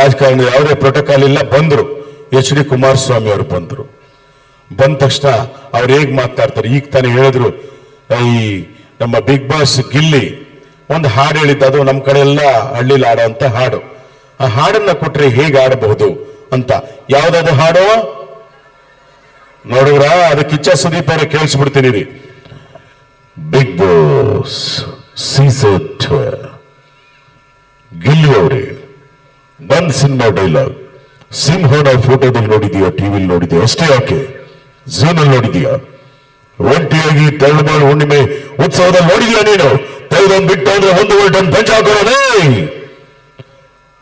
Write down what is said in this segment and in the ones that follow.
ರಾಜಕಾರಣ ಯಾವುದೇ ಪ್ರೋಟೋಕಾಲ್ ಇಲ್ಲ. ಬಂದ್ರು ಎಚ್ ಡಿ ಕುಮಾರಸ್ವಾಮಿ ಅವರು ಬಂದ್ರು. ಬಂದ ತಕ್ಷಣ ಅವ್ರು ಹೇಗ್ ಮಾತಾಡ್ತಾರೆ, ಈಗ ತಾನೇ ಹೇಳಿದ್ರು, ಈ ನಮ್ಮ ಬಿಗ್ ಬಾಸ್ ಗಿಲ್ಲಿ ಒಂದು ಹಾಡು ಹೇಳಿದ್ದು, ಅದು ನಮ್ಮ ಕಡೆ ಎಲ್ಲ ಹಳ್ಳಿಲಿ ಆಡೋಂಥ ಹಾಡು. ಆ ಹಾಡನ್ನ ಕೊಟ್ರೆ ಹೇಗೆ ಆಡಬಹುದು ಅಂತ. ಯಾವ್ದಾದ್ರು ಹಾಡು ನೋಡಿದ್ರ, ಅದಕ್ಕೆ ಕಿಚ್ಚ ಸುದೀಪ್ ಅವರೇ ಕೇಳಿಸ್ಬಿಡ್ತೀನಿ ರೀ. ಬಿಗ್ ಬಾಸ್ ಸೀಸನ್ 12 ಗಿಲ್ಲಿ ಅವರೇ, ಒಂದ್ ಸಿನಿಮಾ ಡೈಲಾಗ್, ಸಿಂಹನ ಫೋಟೋದಲ್ಲಿ ನೋಡಿದೀಯಾ, ಟಿವಿಲಿ ನೋಡಿದೀಯ ಅಷ್ಟೇ, ಯಾಕೆ ಝೂನಲ್ಲಿ ನೋಡಿದೀಯಾ, ಒಂಟಿಯಾಗಿ ತಳ್ಳಮಾಳು ಹುಣ್ಣಿಮೆ ಉತ್ಸವದಲ್ಲಿ ನೋಡಿದೀಯಾ ನೀನು, ತೆಗೆದೊಂದು ಬಿಟ್ಟು ಅಂದ್ರೆ 1 ವೋಲ್ಟನ್ ಪಂಚ ಹಾಕೋಣ.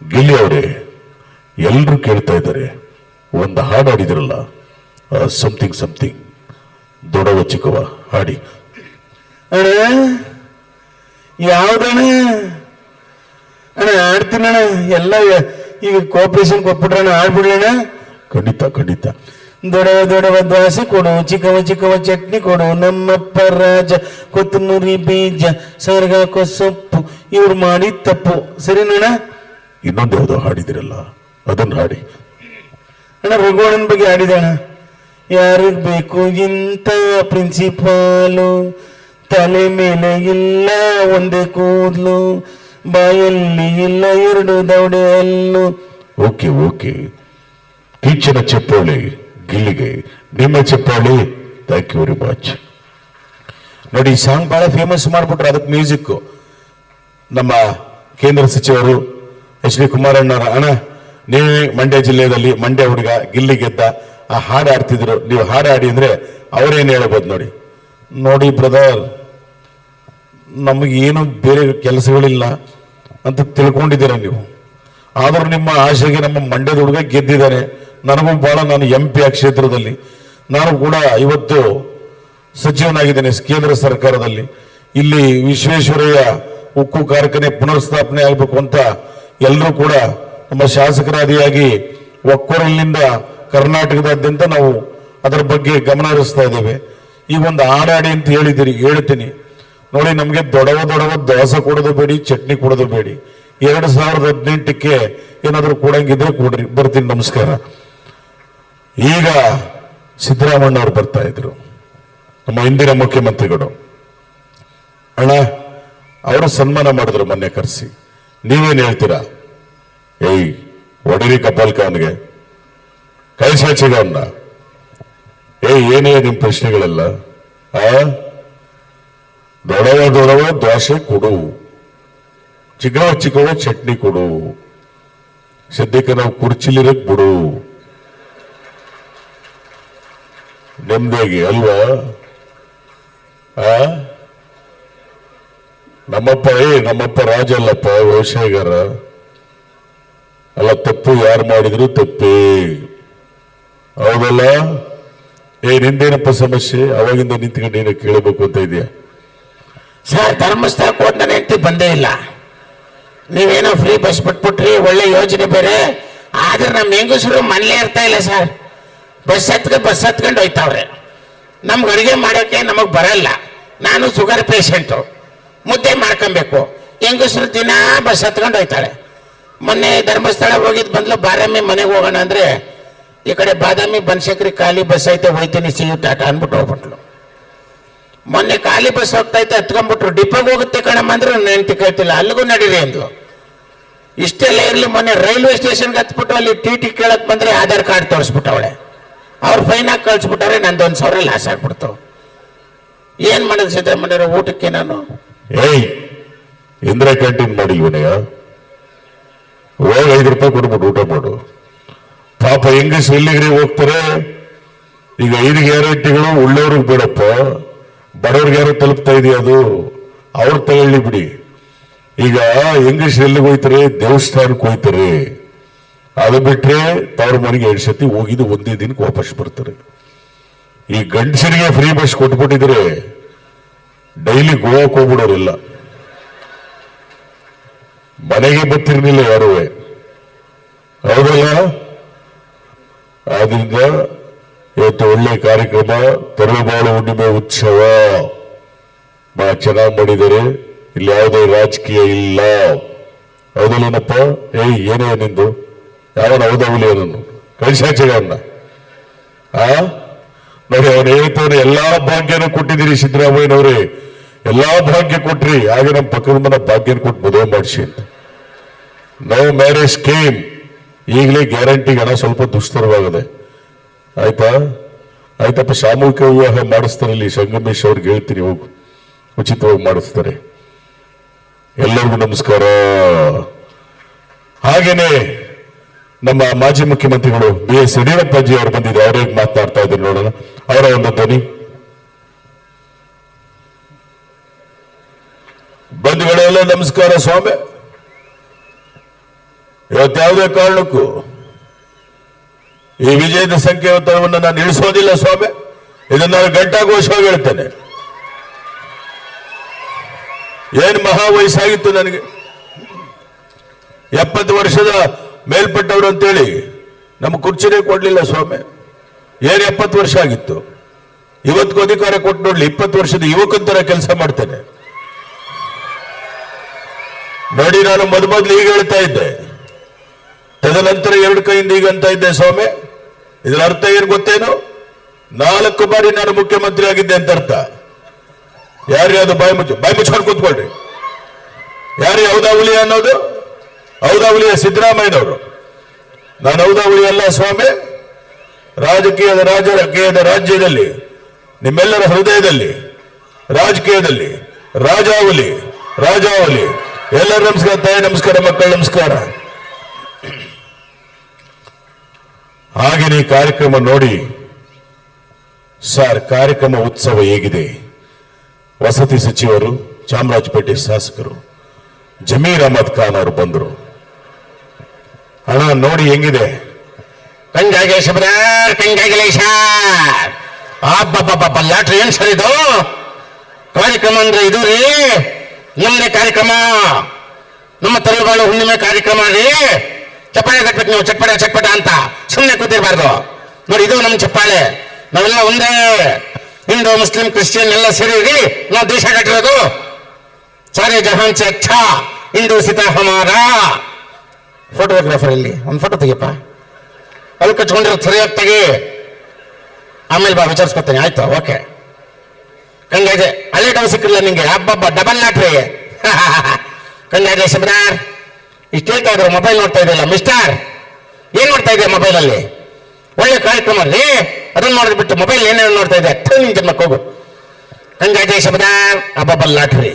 ಗಿಲ್ಲಿ ಅವರೇ, ಎಲ್ರು ಕೇಳ್ತಾ ಇದ್ದಾರೆ, ಒಂದು ಹಾಡು ಹಾಡಿದ್ರಲ್ಲ, ಸಮಥಿಂಗ್ ಸಮಥಿಂಗ್ ದೊಡವ ಚಿಕ್ಕವ ಹಾಡಿ. ಅಣ್ಣ ಯಾವ್ದಣ್ಣ? ಅಣ್ಣ ಆಡ್ತೀನಣ್ಣ, ಎಲ್ಲ ಈಗ ಕೋಪರೇಷನ್ ಕೊಟ್ಬಿಟ್ರಣ್ಣ, ಆಡ್ಬಿಡ್ಲಣ್ಣ. ಖಂಡಿತ ಖಂಡಿತ. ದೊಡವ ದೊಡವ ದೋಸೆ ಕೊಡು, ಚಿಕ್ಕವ ಚಿಕ್ಕವ ಚಟ್ನಿ ಕೊಡು, ನಮ್ಮಪ್ಪ ರಾಜ ಕೊತ್ತಂಬರಿ ಬೀಜ ಸರ್ಗಾಕೋ ಸೊಪ್ಪು, ಇವ್ರು ಮಾಡಿ ತಪ್ಪು. ಸರಿನಣ್ಣ? ಇನ್ನೊಂದು ಯಾವುದೋ ಹಾಡಿದಿರಲ್ಲ, ಅದನ್ನ ಹಾಡಿ. ಅಣ್ಣ ರಘುವಣ್ಣನ ಬಗ್ಗೆ ಹಾಡಿದಣ್ಣ. ಯಾರಿಗ್ ಬೇಕು ಇಂಥ ಪ್ರಿನ್ಸಿಪಾಲು, ತಲೆ ಮೇಲೆ ಇಲ್ಲ ಒಂದೇ ಕೂದಲು, ಬಾಯಲ್ಲಿ ಇಲ್ಲ 2 ದೌಡೆ ಹಲ್ಲು. ಓಕೆ ಓಕೆ, ಟೀಚರ್ನ ಚಪ್ಪಾಳಿ ಗಿಲ್ಲಿಗೆ, ನಿಮ್ಮ ಚಪ್ಪಾಳಿ. Thank you very much. ನೋಡಿ, ಈ ಸಾಂಗ್ ಬಹಳ ಫೇಮಸ್ ಮಾಡ್ಬಿಟ್ರು. ಅದಕ್ಕೆ ಮ್ಯೂಸಿಕ್ ನಮ್ಮ ಕೇಂದ್ರ ಸಚಿವರು ಎಚ್ ಡಿ ಕುಮಾರಣ್ಣವರ. ಅಣ್ಣ, ನೀವೇ ಮಂಡ್ಯ ಜಿಲ್ಲೆಯಲ್ಲಿ ಮಂಡ್ಯ ಹುಡುಗ, ಗಿಲ್ಲಿ ಗೆದ್ದ, ಆ ಹಾಡು ಆಡ್ತಿದ್ರು, ನೀವು ಹಾಡು ಆಡಿ ಅಂದ್ರೆ ಅವ್ರೇನು ಹೇಳ್ಬೋದು ನೋಡಿ. ನೋಡಿ ಬ್ರದರ್, ನಮಗೇನು ಬೇರೆ ಕೆಲಸಗಳಿಲ್ಲ ಅಂತ ತಿಳ್ಕೊಂಡಿದ್ದೀರ ನೀವು. ಆದರೂ ನಿಮ್ಮ ಆಶೆಗೆ ನಮ್ಮ ಮಂಡ್ಯದ ಹುಡುಗ ಗೆದ್ದಿದ್ದಾರೆ. ನನಗೂ ಬಹಳ, ನಾನು MP ಆ ಕ್ಷೇತ್ರದಲ್ಲಿ ನಾನು ಕೂಡ ಇವತ್ತು ಸಚಿವನಾಗಿದ್ದೇನೆ ಕೇಂದ್ರ ಸರ್ಕಾರದಲ್ಲಿ. ಇಲ್ಲಿ ವಿಶ್ವೇಶ್ವರಯ್ಯ ಉಕ್ಕು ಕಾರ್ಖಾನೆ ಪುನರ್ಸ್ಥಾಪನೆ ಆಗಬೇಕು ಅಂತ ಎಲ್ಲರೂ ಕೂಡ ನಮ್ಮ ಶಾಸಕರಾದಿಯಾಗಿ ಒಕ್ಕೊರಲಿನಿಂದ ಕರ್ನಾಟಕದಾದ್ಯಂತ ನಾವು ಅದರ ಬಗ್ಗೆ ಗಮನ ಹರಿಸ್ತಾ ಇದ್ದೇವೆ. ಈಗ ಒಂದು ಹಾಡಾಡಿ ಅಂತ ಹೇಳಿದಿರಿ, ಹೇಳ್ತೀನಿ ನೋಡಿ. ನಮಗೆ ದೊಡವ ದೊಡವ ದೋಸೆ ಕೊಡೋದು ಬೇಡಿ, ಚಟ್ನಿ ಕೊಡೋದು ಬೇಡಿ. 2018ಕ್ಕೆ ಏನಾದರೂ ಕೊಡಂಗಿದ್ರೆ ಕೊಡ್ರಿ, ಬರ್ತೀನಿ. ನಮಸ್ಕಾರ. ಈಗ ಸಿದ್ದರಾಮಯ್ಯನವರು ಬರ್ತಾ ಇದ್ರು, ನಮ್ಮ ಹಿಂದಿನ ಮುಖ್ಯಮಂತ್ರಿಗಳು. ಅಣ್ಣ, ಅವರು ಸನ್ಮಾನ ಮಾಡಿದ್ರು ಮೊನ್ನೆ ಕರೆಸಿ. ನೀವೇನು ಹೇಳ್ತೀರಾ? ಏಯ್ ಒಡರಿ ಕಪಾಲ್ಕ ಅವನಿಗೆ, ಕೈ ಸಾಚಿಗ ಅವನ್ನ. ಏನೇ ನಿಮ್ ಪ್ರಶ್ನೆಗಳೆಲ್ಲ? ದೊಡವ ದೊಡವ ದೋಸೆ ಕೊಡು, ಚಿಕ್ಕವ ಚಿಕ್ಕವ ಚಟ್ನಿ ಕೊಡು, ಸದ್ಯಕ್ಕೆ ನಾವು ಕುರ್ಚಿಲಿರಕ್ ಬಿಡು, ನೆಮ್ಮದಿಯಾಗಿ ಅಲ್ವಾ? ನಮ್ಮಪ್ಪ ರಾಜ ಅಲ್ಲಪ್ಪ, ವ್ಯವಸಾಯಗಾರ ಅಲ್ಲ. ತಪ್ಪು ಯಾರು ಮಾಡಿದ್ರು ತಪ್ಪೇ, ಹೌದಲ್ಲ? ನಿಂದೇನಪ್ಪ ಸಮಸ್ಯೆ? ಅವಾಗಿಂದ ನಿಂತ್ಕೊಂಡು ಏನೋ ಕೇಳಬೇಕು ಅಂತ ಇದೆಯಾ? ಸರ್, ಧರ್ಮಸ್ಥಳಕ್ಕೆ ಹೋದ್ ನನ್ನ ಹೆಂಡತಿ ಬಂದೇ ಇಲ್ಲ. ನೀವೇನೋ ಫ್ರೀ ಬಸ್ ಬಿಟ್ಬಿಟ್ರಿ, ಒಳ್ಳೆ ಯೋಜನೆ ಬೇರೆ. ಆದ್ರೆ ನಮ್ಮ ಹೆಂಗಸರು ಮನೇಲೇ ಇರ್ತಾ ಇಲ್ಲ ಸರ್. ಬಸ್ ಹತ್ಕೊಂಡು ಹೋಯ್ತಾವ್ರೆ. ನಮ್ಗೆ ಅಡುಗೆ ಮಾಡೋಕ್ಕೆ ನಮಗೆ ಬರಲ್ಲ. ನಾನು ಶುಗರ್ ಪೇಷಂಟು, ಮುದ್ದೆ ಮಾಡ್ಕೊಬೇಕು. ಹೆಂಗಸರು ದಿನ ಬಸ್ ಹತ್ಕೊಂಡು ಹೋಯ್ತಾಳೆ. ಮೊನ್ನೆ ಧರ್ಮಸ್ಥಳ ಹೋಗಿದ್ದು ಬಂದ್ಲು, ಬಾದಾಮಿ ಮನೆಗೆ ಹೋಗೋಣ ಅಂದ್ರೆ, ಈ ಕಡೆ ಬಾದಾಮಿ ಬನಶಂಕರಿ ಖಾಲಿ ಬಸ್ ಐತೆ, ಹೋಯ್ತೀನಿ ಸಿ ಯು ಟಾಟಾ ಅಂದ್ಬಿಟ್ಟು ಹೋಗ್ಬಿಟ್ಲು. ಮೊನ್ನೆ ಖಾಲಿ ಬಸ್ ಹೋಗ್ತಾ ಇತ್ತು, ಹತ್ಕೊಂಡ್ಬಿಟ್ರು. ಡಿಪೋಗೆ ಹೋಗುತ್ತೆ ಕಣಮ್ಮ ಅಂದ್ರೆ ನೆಂಟಿ ಕೇಳ್ತಿಲ್ಲ, ಅಲ್ಲಿಗೂ ನಡೀರಿ ಅಂದ್ಲು. ಇಷ್ಟೆಲ್ಲ ಇರಲಿ, ಮೊನ್ನೆ ರೈಲ್ವೆ ಸ್ಟೇಷನ್ಗೆ ಹತ್ಬಿಟ್ಟು ಅಲ್ಲಿ ಟಿ ಕೇಳಕ್ ಬಂದ್ರೆ ಆಧಾರ್ ಕಾರ್ಡ್ ತೋರಿಸ್ಬಿಟ್ಟವಳೆ. ಅವ್ರು ಫೈನ್ ಹಾಕಿ ಕಳ್ಸ್ಬಿಟ್ಟವ್ರೆ. ನಂದು 1,000 ಲಾಸ್ ಆಗ್ಬಿಡ್ತು. ಏನ್ ಮಾಡೋದು ಸಿದ್ದರಾಮಯ್ಯ ಊಟಕ್ಕೆ? ನಾನು ಇಂದಿರಾ ಕ್ಯಾಂಟೀನ್ ಮಾಡಿಲ್ವನಯ್ಯ? ಹೋಗಿ 5 ರೂಪಾಯಿ ಕೊಡ್ಬಿಟ್ಟು ಊಟ ಮಾಡು. ಪಾಪ ಹೆಂಗಸ್ ಎಲ್ಲಿಗ್ರಿ ಹೋಗ್ತಾರೆ? ಈಗ 5 ಗ್ಯಾರಂಟಿಗಳು ಒಳ್ಳೆಯವ್ರಿಗೆ ಬೇಡಪ್ಪ, ಬಡವ್ರಿಗೆ ಯಾರು ತಲುಪ್ತಾ ಇದೆಯಾ? ಅದು ಅವ್ರು ತಗೊಳ್ಳಿ ಬಿಡಿ. ಈಗ ಹೆಂಗಸ್ ಎಲ್ಲಿಗೆ ಹೋಯ್ತಾರೆ? ದೇವಸ್ಥಾನಕ್ಕೆ ಹೋಯ್ತಾರೆ. ಅದು ಬಿಟ್ರೆ ತವ್ರ ಮನೆಗೆ 2 ಸತಿ ಹೋಗಿದ್ದು ಒಂದೇ ದಿನಕ್ಕೆ ವಾಪಸ್ ಬರ್ತಾರೆ. ಈ ಗಂಡಸರಿಗೆ ಫ್ರೀ ಬಸ್ ಕೊಟ್ಬಿಟ್ಟಿದ್ರೆ ಡೈಲಿ ಗೋವಾಕ್ಕೆ ಹೋಗ್ಬಿಡೋರಿಲ್ಲ, ಮನೆಗೆ ಬರ್ತಿರ್ಲಿಲ್ಲ ಯಾರು, ಹೌದಲ್ಲ? ಆದ್ರಿಂದ ಇವತ್ತು ಒಳ್ಳೆ ಕಾರ್ಯಕ್ರಮ, ತರಳುಬಾಳು ಹುಣ್ಣಿಮೆ ಉತ್ಸವ ಬಹಳ ಚೆನ್ನಾಗಿ ಮಾಡಿದ್ದಾರೆ. ಇಲ್ಲಿ ಯಾವುದೇ ರಾಜಕೀಯ ಇಲ್ಲ, ಹೌದಲ್ಲೇನಪ್ಪ? ಏನೇ ನಿಂದು ಯಾವನ ಹೌದವಲಿ ಅವನನ್ನು ಕಳಿಸಾಚೆಗೆ ಅವನ್ನ ನೋಡಿ ಅವನು ಹೇಳ್ತವ್ರೆ ಎಲ್ಲಾ ಭಾಗ್ಯನೂ ಕೊಟ್ಟಿದ್ದೀರಿ ಸಿದ್ದರಾಮಯ್ಯನವ್ರೆ, ಎಲ್ಲಾ ಭಾಗ್ಯ ಕೊಟ್ರಿ, ಹಾಗೆ ನಮ್ಮ ಪಕ್ಕದ ಮನೆ ಭಾಗ್ಯನ ಕೊಟ್ಟು ಮದುವೆ ಮಾಡಿಸಿ ಅಂತ. ನೋ ಮ್ಯಾರೇಜ್ ಸ್ಕೀಮ್, ಈಗಲೇ ಗ್ಯಾರಂಟಿಗೆ ಹಣ ಸ್ವಲ್ಪ ದುಸ್ತರವಾಗಿದೆ. ಆಯ್ತಾ? ಆಯ್ತಪ್ಪ, ಸಾಮೂಹಿಕ ವಿವಾಹ ಮಾಡಿಸ್ತಾರೆ ಇಲ್ಲಿ ಸಂಗಮೇಶ್ ಅವ್ರಿಗೆ ಹೇಳ್ತೀನಿ, ಹೋಗು, ಉಚಿತವಾಗಿ ಮಾಡಿಸ್ತಾರೆ. ಎಲ್ಲರಿಗೂ ನಮಸ್ಕಾರ. ಹಾಗೇನೆ ನಮ್ಮ ಮಾಜಿ ಮುಖ್ಯಮಂತ್ರಿಗಳು BS ಯಡಿಯೂರಪ್ಪಾಜಿ ಅವರು ಬಂದಿದ್ದಾರೆ, ಅವರೇ ಮಾತನಾಡ್ತಾ ಇದ್ದಾರೆ, ನೋಡೋಣ ಅವರ ಒಂದು ಧ್ವನಿ. ಬಂಧುಗಳೆಲ್ಲ ನಮಸ್ಕಾರ. ಸ್ವಾಮಿ, ಇವತ್ಯಾವುದೇ ಕಾರಣಕ್ಕೂ ಈ ವಿಜಯದ ಸಂಕೇತವನ್ನು ನಾನು ಇಳಿಸೋದಿಲ್ಲ ಸ್ವಾಮಿ. ಇದನ್ನು ನಾನು ಘಂಟಾಘೋಷವಾಗಿ ಹೇಳ್ತೇನೆ. ಏನು ಮಹಾ ವಯಸ್ಸಾಗಿತ್ತು ನನಗೆ, 70 ವರ್ಷದ ಮೇಲ್ಪಟ್ಟವರು ಅಂತೇಳಿ ನಮ್ಮ ಕುರ್ಚಿನೇ ಕೊಡ್ಲಿಲ್ಲ ಸ್ವಾಮಿ. ಏನು 70 ವರ್ಷ ಆಗಿತ್ತು, ಇವತ್ತಿಗೂ ಅಧಿಕಾರ ಕೊಟ್ಟು ನೋಡ್ಲಿ, 20 ವರ್ಷದ ಯುವಕಂತರ ಕೆಲಸ ಮಾಡ್ತೇನೆ ನೋಡಿ. ನಾನು ಮೊದಲು ಈಗ ಹೇಳ್ತಾ ಇದ್ದೆ, ತದನಂತರ 2 ಕೈಯಿಂದ ಈಗ ಅಂತ ಇದ್ದೆ ಸ್ವಾಮಿ. ಇದರ ಅರ್ಥ ಏನು ಗೊತ್ತೇನು? 4 ಬಾರಿ ನಾನು ಮುಖ್ಯಮಂತ್ರಿ ಆಗಿದ್ದೆ ಅಂತ ಅರ್ಥ. ಯಾರ್ಯಾವುದು ಬಾಯಿ ಮುಚ್ಕೊಂಡು ಕೂತ್ಕೊಳ್ರಿ. ಯಾರು ಹೌದಾವಳಿ ಅನ್ನೋದು? ಹೌದಾವಳಿಯ ಸಿದ್ದರಾಮಯ್ಯನವರು. ನಾನು ಹೌದಾವಳಿ ಅಲ್ಲ ಸ್ವಾಮಿ. ರಾಜಕೀಯದ ರಾಜ್ಯದಲ್ಲಿ, ನಿಮ್ಮೆಲ್ಲರ ಹೃದಯದಲ್ಲಿ, ರಾಜಕೀಯದಲ್ಲಿ ರಾಜಾವಲಿ. ಎಲ್ಲರೂ ನಮಸ್ಕಾರ. ತಾಯಿ ನಮಸ್ಕಾರ, ಮಕ್ಕಳು ನಮಸ್ಕಾರ. ಹಾಗೆ ಈ ಕಾರ್ಯಕ್ರಮ ನೋಡಿ ಸರ್, ಕಾರ್ಯಕ್ರಮ ಉತ್ಸವ ಹೇಗಿದೆ. ವಸತಿ ಸಚಿವರು, ಚಾಮರಾಜಪೇಟೆ ಶಾಸಕರು ಜಮೀರ್ ಅಹಮದ್ ಖಾನ್ ಅವರು ಬಂದರು. ಹಣ ನೋಡಿ ಹೆಂಗಿದೆ. ಲಾಟ್ರಿ ಏನ್ ಸರ್ ಇದು ಕಾರ್ಯಕ್ರಮ ಅಂದ್ರೆ? ಇದು ರೀ ನಮ್ಮದೇ ಕಾರ್ಯಕ್ರಮ, ನಮ್ಮ ತಲೆಬಾಳು ಹುಣ್ಣಿಮೆ ಕಾರ್ಯಕ್ರಮ ರೀ. ಚಪ್ಪಾಳೆ ಕಟ್ಬೇಕು ನೀವು, ಚಟ್ಪಟ ಅಂತ ಸುಮ್ಮನೆ ಕೂತಿರ್ಬಾರ್ದು. ನೋಡಿ, ಇದು ನಮ್ಮ ಚಪ್ಪಾಳೆ. ನಾವೆಲ್ಲ ಒಂದೇ, ಹಿಂದೂ ಮುಸ್ಲಿಂ ಕ್ರಿಶ್ಚಿಯನ್ ಎಲ್ಲ ಸೇರಿ ನಾವು ದೇಶ ಕಟ್ಟಿರೋದು. ಸಾರೇ ಜಹಾನ್ ಸೆ ಅಚ್ಚಾ ಹಿಂದೂ ಸಿತಾ ಹಮಾರ. ಫೋಟೋಗ್ರಾಫರ್ ಇಲ್ಲಿ ಒಂದು ಫೋಟೋ ತೆಗಿಯಪ್ಪ. ಅಲ್ಲಿ ಕಚ್ಕೊಂಡಿರೋದು ಸರಿಯಾಗಿ ತೆಗಿ, ಆಮೇಲೆ ಬಾ ವಿಚಾರಿಸ್ಕೊತೇನೆ. ಆಯ್ತು, ಓಕೆ. ಕಂಗಾಜೆ ಹಳೆ ಡೌ ಸಿಕ್ಕಿಲ್ಲ ನಿಂಗೆ. ಹಬ್ಬ ಡಬಲ್ ಲಾಟ್ರಿ. ಕಂಗಾಜೆ ಶಬ್ದಾರ್, ಇಷ್ಟು ಹೇಳ್ತಾ ಇದ್ರು, ಮೊಬೈಲ್ ನೋಡ್ತಾ ಇದೆಯಲ್ಲ ಮಿಸ್ಟರ್. ಏನ್ ನೋಡ್ತಾ ಇದೆಯಾ ಮೊಬೈಲಲ್ಲಿ? ಒಳ್ಳೆ ಕಾರ್ಯಕ್ರಮ ರೀ, ಅದನ್ನ ನೋಡಿದ್ ಬಿಟ್ಟು ಮೊಬೈಲ್ ಏನೇನು ನೋಡ್ತಾ ಇದೆ? ನಿನ್ ಜನ್ಮಕ್ಕೆ ಹೋಗು. ಕಂಗಾಜೆ ಶಬ್ದಾರ್, ಹಬ್ಬ ಲಾಟ್ರಿ.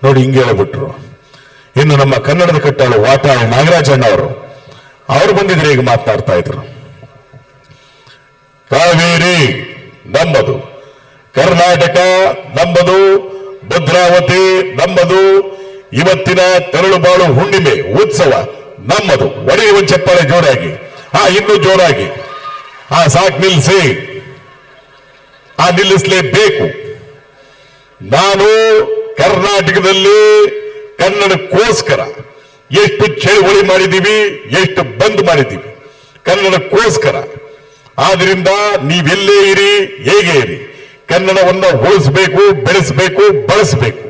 ನೋಡಿ ಹಿಂಗೆ ಹೇಳ್ಬಿಟ್ರು. ಇನ್ನು ನಮ್ಮ ಕನ್ನಡದ ಕಟ್ಟಾಳು ವಾಟಾಳ್ ನಾಗರಾಜಣ್ಣ ಅವರು ಬಂದಿದ್ರೆ ಈಗ ಮಾತನಾಡ್ತಾ ಇದ್ರು. ಕಾವೇರಿ ನಮ್ಮದು, ಕರ್ನಾಟಕ ನಮ್ಮದು, ಭದ್ರಾವತಿ ನಮ್ಮದು, ಇವತ್ತಿನ ತರಳುಬಾಳು ಹುಣ್ಣಿಮೆ ಉತ್ಸವ ನಮ್ಮದು. ಒಡೆಯುವ ಚಪ್ಪಾಳೆ ಜೋರಾಗಿ, ಇನ್ನೂ ಜೋರಾಗಿ. ಸಾಕು, ನಿಲ್ಲಿಸಿ. ನಿಲ್ಲಿಸಲೇಬೇಕು. ನಾನು ಕರ್ನಾಟಕದಲ್ಲಿ ಕನ್ನಡಕ್ಕೋಸ್ಕರ ಎಷ್ಟು ಚಳವಳಿ ಮಾಡಿದ್ದೀವಿ, ಎಷ್ಟು ಬಂದ್ ಮಾಡಿದ್ದೀವಿ ಕನ್ನಡಕ್ಕೋಸ್ಕರ. ಆದ್ರಿಂದ ನೀವೆಲ್ಲೇ ಇರಿ, ಹೇಗೆ ಇರಿ, ಕನ್ನಡವನ್ನ ಉಳಿಸಬೇಕು, ಬೆಳೆಸಬೇಕು, ಬಳಸಬೇಕು.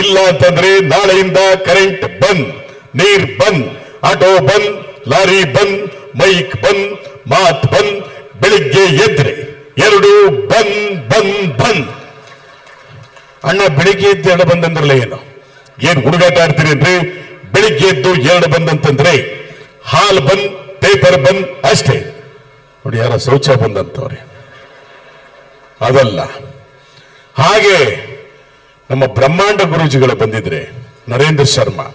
ಇಲ್ಲ ಅಂತಂದ್ರೆ ನಾಳೆಯಿಂದ ಕರೆಂಟ್ ಬಂದ್, ನೀರ್ ಬಂದ್, ಆಟೋ ಬಂದ್, ಲಾರಿ ಬಂದ್, ಮೈಕ್ ಬಂದ್, ಮಾತ್ ಬಂದ್. ಬೆಳಿಗ್ಗೆ ಎದ್ರೆ 2 ಬಂದ್. ಅಣ್ಣ, ಬೆಳಿಗ್ಗೆ ಎದ್ದು 2 ಬಂದಂದ್ರಲ್ಲ ಏನು ಹುಡುಗಾಟ ಆಡ್ತೀರೇನ್ರಿ? ಬೆಳಿಗ್ಗೆ ಎದ್ದು 2 ಬಂದಂತಂದ್ರೆ ಹಾಲ್ ಬಂದ್, ಪೇಪರ್ ಬಂದ್ ಅಷ್ಟೇ. ನೋಡಿ, ಯಾರ ಶೌಚ ಬಂದಂತವ್ರೆ, ಅದಲ್ಲ. ಹಾಗೆ ನಮ್ಮ ಬ್ರಹ್ಮಾಂಡ ಗುರೂಜಿಗಳು ಬಂದಿದ್ರೆ, ನರೇಂದ್ರ ಶರ್ಮಾ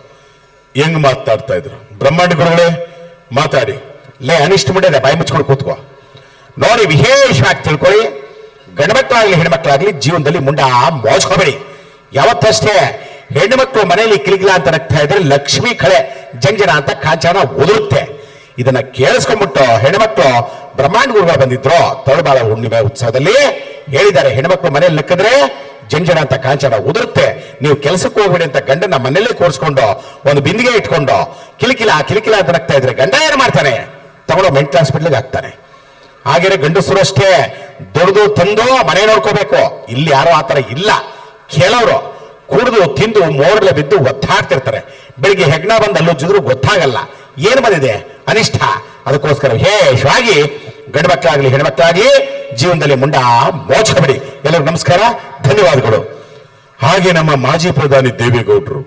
ಹೆಂಗ್ ಮಾತಾಡ್ತಾ ಇದ್ರು. ಬ್ರಹ್ಮಾಂಡ ಗುರುಗಳೇ ಮಾತಾಡಿ. ಅನಿಷ್ಟ ಬಿಡದೆ, ಬಾಯಿ ಮುಚ್ಕೊಂಡು ಕೂತ್ಕೋ. ನೋಡಿ, ವಿಶೇಷವಾಗಿ ತಿಳ್ಕೊಳ್ಳಿ, ಗಂಡ್ಮಕ್ಳಾಗ್ಲಿ ಹೆಣ್ಮಕ್ಳಾಗ್ಲಿ ಜೀವನದಲ್ಲಿ ಮುಂಡ ಮೋಚ್ಕೋಬೇಡಿ. ಯಾವತ್ತಷ್ಟೇ ಹೆಣ್ಮಕ್ಳು ಮನೆಯಲ್ಲಿ ಕಿಲಿಕಿಲ ಅಂತ ನಗ್ತಾ ಇದ್ರೆ ಲಕ್ಷ್ಮಿ ಕಳೆ ಜಂಜನ ಅಂತ ಕಾಂಚಾನ ಉದುರುತ್ತೆ. ಇದನ್ನ ಕೇಳಿಸ್ಕೊಂಡ್ಬಿಟ್ಟು ಹೆಣ್ಮಕ್ಳು ಬ್ರಹ್ಮಾಂಡ ಗುರುಗಳು ಬಂದಿದ್ರು ತರಳುಬಾಳು ಹುಣ್ಣಿಮೆ ಉತ್ಸವದಲ್ಲಿ ಹೇಳಿದ್ದಾರೆ, ಹೆಣ್ಮಕ್ಳು ಮನೆಯಲ್ಲಿ ನಕ್ಕಿದ್ರೆ ಜಂಜನ ಅಂತ ಕಾಂಚಾನ ಉದುರುತ್ತೆ. ನೀವು ಕೆಲಸಕ್ಕೆ ಹೋಗ್ಬೇಡಿ ಅಂತ ಗಂಡನ ಮನೆಯಲ್ಲೇ ಕೂರಿಸ್ಕೊಂಡು ಒಂದು ಬಿಂದಿಗೆ ಇಟ್ಕೊಂಡು ಕಿಲಿಕಿಲ ಅಂತ ನಗ್ತಾ ಇದ್ರೆ ಗಂಡ ಏನು ಮಾಡ್ತಾನೆ? ತಗೊಂಡು ಮೆಂಟಲ್ ಹಾಸ್ಪಿಟ್ಲಿಗೆ ಹಾಕ್ತಾನೆ. ಹಾಗೆ ಗಂಡಸರು ಅಷ್ಟೇ ದುಡ್ದು ತಂದು ಮನೆ ನೋಡ್ಕೋಬೇಕು. ಇಲ್ಲಿ ಯಾರೋ ಆತರ ಇಲ್ಲ. ಕೆಲವರು ಕುಡಿದು ತಿಂದು ಮೋರ್ಲೆ ಬಿದ್ದು ಒತ್ತಾಡ್ತಿರ್ತಾರೆ. ಬೆಳಿಗ್ಗೆ ಹೆಗ್ಣ ಬಂದು ಅಲ್ಲೊಜ್ಜಿದ್ರು ಗೊತ್ತಾಗಲ್ಲ. ಏನು ಬಂದಿದೆ? ಅನಿಷ್ಟ. ಅದಕ್ಕೋಸ್ಕರ ವಿಶೇಷವಾಗಿ ಗಂಡು ಮಕ್ಕಳಾಗಲಿ ಹೆಣ್ಮಕ್ಳಾಗಲಿ ಜೀವನದಲ್ಲಿ ಮುಂಡ ಮೋಚ್ಕೊಬೇಡಿ. ಎಲ್ಲರಿಗೂ ನಮಸ್ಕಾರ, ಧನ್ಯವಾದಗಳು. ಹಾಗೆ ನಮ್ಮ ಮಾಜಿ ಪ್ರಧಾನಿ ದೇವೇಗೌಡರು,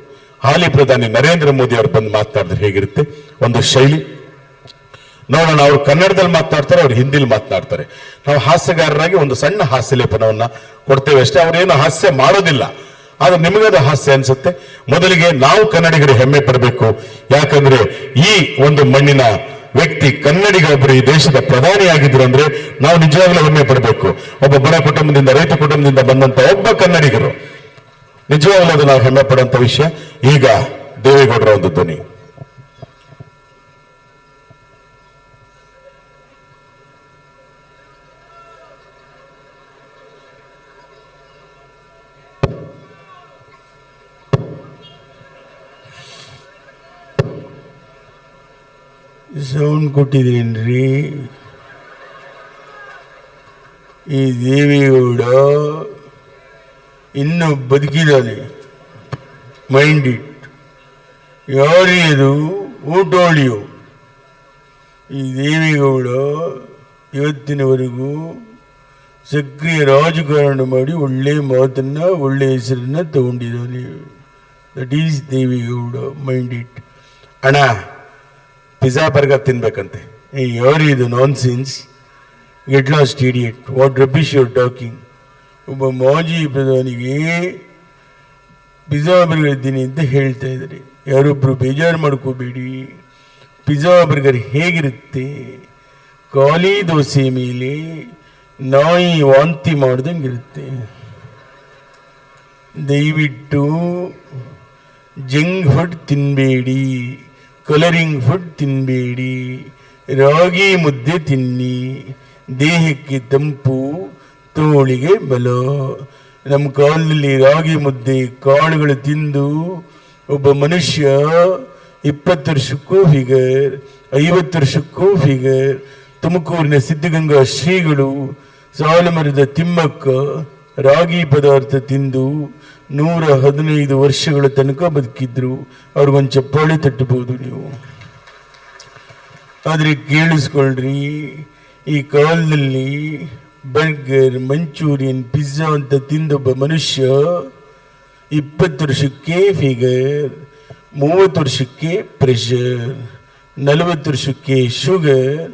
ಹಾಲಿ ಪ್ರಧಾನಿ ನರೇಂದ್ರ ಮೋದಿ ಅವರು ಬಂದು ಮಾತನಾಡಿದ್ರೆ ಹೇಗಿರುತ್ತೆ? ಒಂದು ಶೈಲಿ ನೋಡೋಣ. ಅವ್ರು ಕನ್ನಡದಲ್ಲಿ ಮಾತನಾಡ್ತಾರೆ, ಅವ್ರು ಹಿಂದಿಲಿ ಮಾತನಾಡ್ತಾರೆ. ನಾವು ಹಾಸ್ಯಗಾರರಾಗಿ ಒಂದು ಸಣ್ಣ ಹಾಸ್ಯ ಲೇಪನವನ್ನ ಕೊಡ್ತೇವೆ ಅಷ್ಟೇ. ಅವ್ರೇನು ಹಾಸ್ಯ ಮಾಡೋದಿಲ್ಲ, ಆದ್ರೆ ನಿಮಗದು ಹಾಸ್ಯ ಅನ್ಸುತ್ತೆ. ಮೊದಲಿಗೆ ನಾವು ಕನ್ನಡಿಗರು ಹೆಮ್ಮೆ ಪಡಬೇಕು. ಯಾಕಂದ್ರೆ ಈ ಒಂದು ಮಣ್ಣಿನ ವ್ಯಕ್ತಿ ಕನ್ನಡಿಗ ಒಬ್ಬರು ಈ ದೇಶದ ಪ್ರಧಾನಿ ಆಗಿದ್ರು ಅಂದ್ರೆ ನಾವು ನಿಜವಾಗ್ಲೂ ಹೆಮ್ಮೆ ಪಡಬೇಕು. ಒಬ್ಬ ಬಡ ಕುಟುಂಬದಿಂದ, ರೈತ ಕುಟುಂಬದಿಂದ ಬಂದಂತ ಒಬ್ಬ ಕನ್ನಡಿಗರು, ನಿಜವಾಗ್ಲೂ ಅದು ನಾವು ಹೆಮ್ಮೆ ಪಡುವಂತ ವಿಷಯ. ಈಗ ದೇವೇಗೌಡರ ಒಂದು ಧ್ವನಿ. ಸೌಂಡ್ ಕೊಟ್ಟಿದ್ದೀನ್ರಿ. ಈ ದೇವೇಗೌಡ ಇನ್ನೂ ಬದುಕಿದ್ದಾನೆ. Mind it. ಯಾರೇ ಅದು ಊಟೋಳಿಯೋ. ಈ ದೇವೇಗೌಡ ಇವತ್ತಿನವರೆಗೂ ಸಕ್ರಿಯ ರಾಜಕಾರಣ ಮಾಡಿ ಒಳ್ಳೆ ಮಾತನ್ನ, ಒಳ್ಳೆ ಹೆಸರನ್ನ ತಗೊಂಡಿದ್ದಾನೆ. That is Deve Gowda. Mind it. ಅಣ್ಣ, ಪಿಜ್ಜಾ ಬರ್ಗರ್ ತಿನ್ಬೇಕಂತೆ. ಯಾರು ಇದು nonsense? Get lost idiot. What rubbish your talking. ಒಬ್ಬ ಮಾಜಿ ಪ್ರಧಾನಿಗೆ ಪಿಜ್ಜಾ ಬರ್ಗರ್ ಇದ್ದೀನಿ ಅಂತ ಹೇಳ್ತಾ ಇದ್ದಾರೆ. ಯಾರೊಬ್ಬರು ಬೇಜಾರು ಮಾಡ್ಕೋಬೇಡಿ. ಪಿಜ್ಜಾ ಬರ್ಗರ್ ಹೇಗಿರುತ್ತೆ? ಖಾಲಿ ದೋಸೆ ಮೇಲೆ ನಾಯಿ ವಾಂತಿ ಮಾಡ್ದಂಗೆ ಇರುತ್ತೆ. ದಯವಿಟ್ಟು ಜಂಕ್ ಫುಡ್ ತಿನ್ನಬೇಡಿ, ಕಲರಿಂಗ್ ಫುಡ್ ತಿನ್ನಬೇಡಿ. ರಾಗಿ ಮುದ್ದೆ ತಿನ್ನಿ, ದೇಹಕ್ಕೆ ತಂಪು, ತೋಳಿಗೆ ಬಲ. ನಮ್ಮ ಕಾಲದಲ್ಲಿ ರಾಗಿ ಮುದ್ದೆ ಕಾಳುಗಳು ತಿಂದು ಒಬ್ಬ ಮನುಷ್ಯ 20 ವರ್ಷಕ್ಕೂ ಫಿಗರ್, 50 ವರ್ಷಕ್ಕೂ ಫಿಗರ್. ತುಮಕೂರಿನ ಸಿದ್ಧಗಂಗಾ ಶ್ರೀಗಳು, ಸಾಲುಮರದ ತಿಮ್ಮಕ್ಕ ರಾಗಿ ಪದಾರ್ಥ ತಿಂದು 115 ವರ್ಷಗಳ ತನಕ ಬದುಕಿದ್ರು. ಅವ್ರಿಗೊಂದು ಚಪ್ಪಾಳೆ ತಟ್ಟಬಹುದು ನೀವು. ಆದರೆ ಕೇಳಿಸ್ಕೊಳ್ರಿ, ಈ ಕಾಲದಲ್ಲಿ ಬರ್ಗರ್, ಮಂಚೂರಿಯನ್, ಪಿಜ್ಜಾ ಅಂತ ತಿಂದೊಬ್ಬ ಮನುಷ್ಯ 20 ವರ್ಷಕ್ಕೆ ಫಿಗರ್, 30 ವರ್ಷಕ್ಕೆ ಪ್ರೆಷರ್, 40 ವರ್ಷಕ್ಕೆ ಶುಗರ್,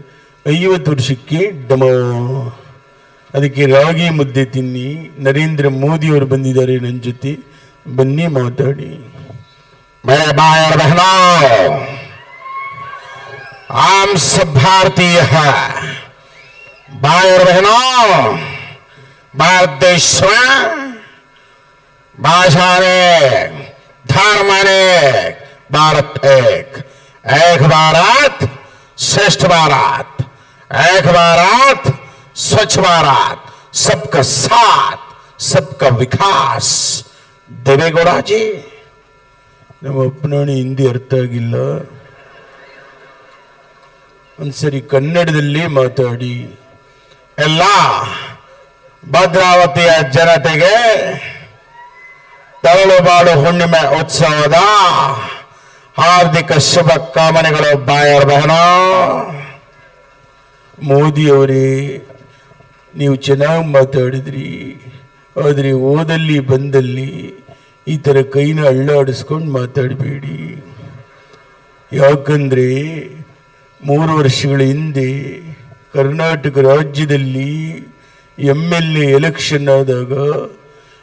50 ವರ್ಷಕ್ಕೆ ಡಮೋ. ಅದಕ್ಕೆ ರಾಗಿ ಮುದ್ದೆ ತಿನ್ನಿ. ನರೇಂದ್ರ ಮೋದಿ ಅವರು ಬಂದಿದ್ದಾರೆ ನನ್ನ ಜೊತೆ, ಬನ್ನಿ ಮಾತಾಡಿ. मेरे भाई और बहनों, हम सब भारतीय है। भाई और बहनों, भारत देश में भाषा अनेक, धर्म अनेक, भारत एक। एक भारत श्रेष्ठ भारत, एक भारत स्वच्छ भारत, सबका साथ, सबका विकास. देवेगौड़ा जी, ನಮ್ಮ ಅಪ್ಪನಾಣಿ ಹಿಂದಿ ಅರ್ಥ ಆಗಿಲ್ಲ. ಒಂದ್ಸರಿ ಕನ್ನಡದಲ್ಲಿ ಮಾತಾಡಿ. ಎಲ್ಲ ಭದ್ರಾವತಿಯ ಜನತೆಗೆ ತರಳು ಬಾಳು ಹುಣ್ಣಿಮೆ ಉತ್ಸವದ ಹಾರ್ದಿಕ ಶುಭ ಕಾಮನೆಗಳು. ಬಾಯರ್ ಬಹನ. ಮೋದಿ ಅವರೇ, ನೀವು ಚೆನ್ನಾಗಿ ಮಾತಾಡಿದ್ರಿ, ಆದರೆ ಓದಲ್ಲಿ ಬಂದಲ್ಲಿ ಈ ಥರ ಕೈನ ಅಳ್ಳಾಡಿಸ್ಕೊಂಡು ಮಾತಾಡಬೇಡಿ. ಯಾಕಂದರೆ 3 ವರ್ಷಗಳ ಹಿಂದೆ ಕರ್ನಾಟಕ ರಾಜ್ಯದಲ್ಲಿ MLA ಎಲೆಕ್ಷನ್ ಆದಾಗ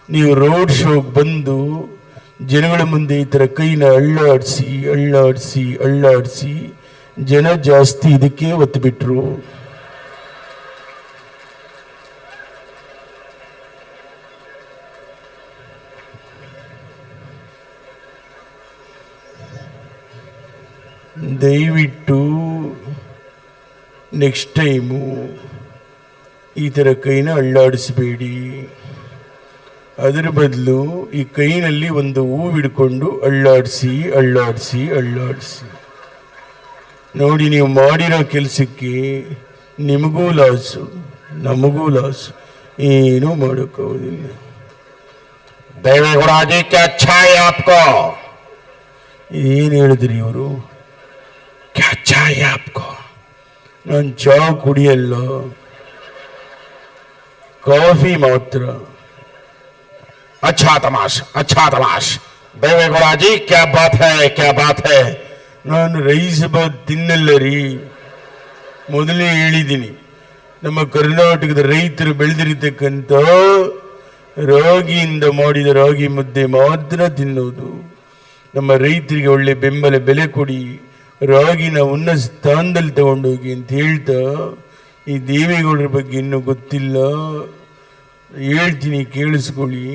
ನೀವು ರೋಡ್ ಶೋಗೆ ಬಂದು ಜನಗಳ ಮುಂದೆ ಈ ಥರ ಕೈನ ಅಳ್ಳಾಡಿಸಿ ಅಳ್ಳಾಡಿಸಿ ಅಳ್ಳಾಡಿಸಿ ಜನ ಜಾಸ್ತಿ ಇದಕ್ಕೆ ಒತ್ತು ಬಿಟ್ರು. ದಯವಿಟ್ಟು ನೆಕ್ಸ್ಟ್ ಟೈಮು ಈ ಥರ ಕೈನ ಅಳ್ಳಾಡಿಸಬೇಡಿ. ಅದರ ಬದಲು ಈ ಕೈನಲ್ಲಿ ಒಂದು ಹೂವು ಹಿಡ್ಕೊಂಡು ಅಳ್ಳಾಡಿಸಿ ಅಳ್ಳಾಡಿಸಿ ಅಳ್ಳಾಡಿಸಿ ನೋಡಿ. ನೀವು ಮಾಡಿರೋ ಕೆಲಸಕ್ಕೆ ನಿಮಗೂ ಲಾಸು, ನಮಗೂ ಲಾಸು. ಏನೂ ಮಾಡೋಕ್ಕಾಗೋದಿಲ್ಲ. देवेगौड़ा जी क्या अच्छा है आपको? ಏನು ಹೇಳಿದ್ರಿ ಇವರು? क्या है आपको? ನಾನು ಚಾ ಕುಡಿಯಲ್ಲ, ಕಾಫಿ ಮಾತ್ರ. अच्छा तमाश देवेगौड़ा जी, क्या बात है? ನಾನು ರೈಸ್ ಬಾತ್ ತಿನ್ನಲ್ಲ ರೀ. ಮೊದಲೇ ಹೇಳಿದ್ದೀನಿ, ನಮ್ಮ ಕರ್ನಾಟಕದ ರೈತರು ಬೆಳೆದಿರತಕ್ಕಂಥ ರಾಗಿಯಿಂದ ಮಾಡಿದ ರಾಗಿ ಮುದ್ದೆ ಮಾತ್ರ ತಿನ್ನೋದು. ನಮ್ಮ ರೈತರಿಗೆ ಒಳ್ಳೆ ಬೆಂಬಲ ಬೆಲೆ ಕೊಡಿ, ರಾಗಿನ ಉನ್ನತ ಸ್ಥಾನದಲ್ಲಿ ತಗೊಂಡೋಗಿ ಅಂತ ಹೇಳ್ತಾ, ಈ ದೇವೇಗೌಡರ ಬಗ್ಗೆ ಇನ್ನೂ ಗೊತ್ತಿಲ್ಲ, ಹೇಳ್ತೀನಿ ಕೇಳಿಸ್ಕೊಳ್ಳಿ.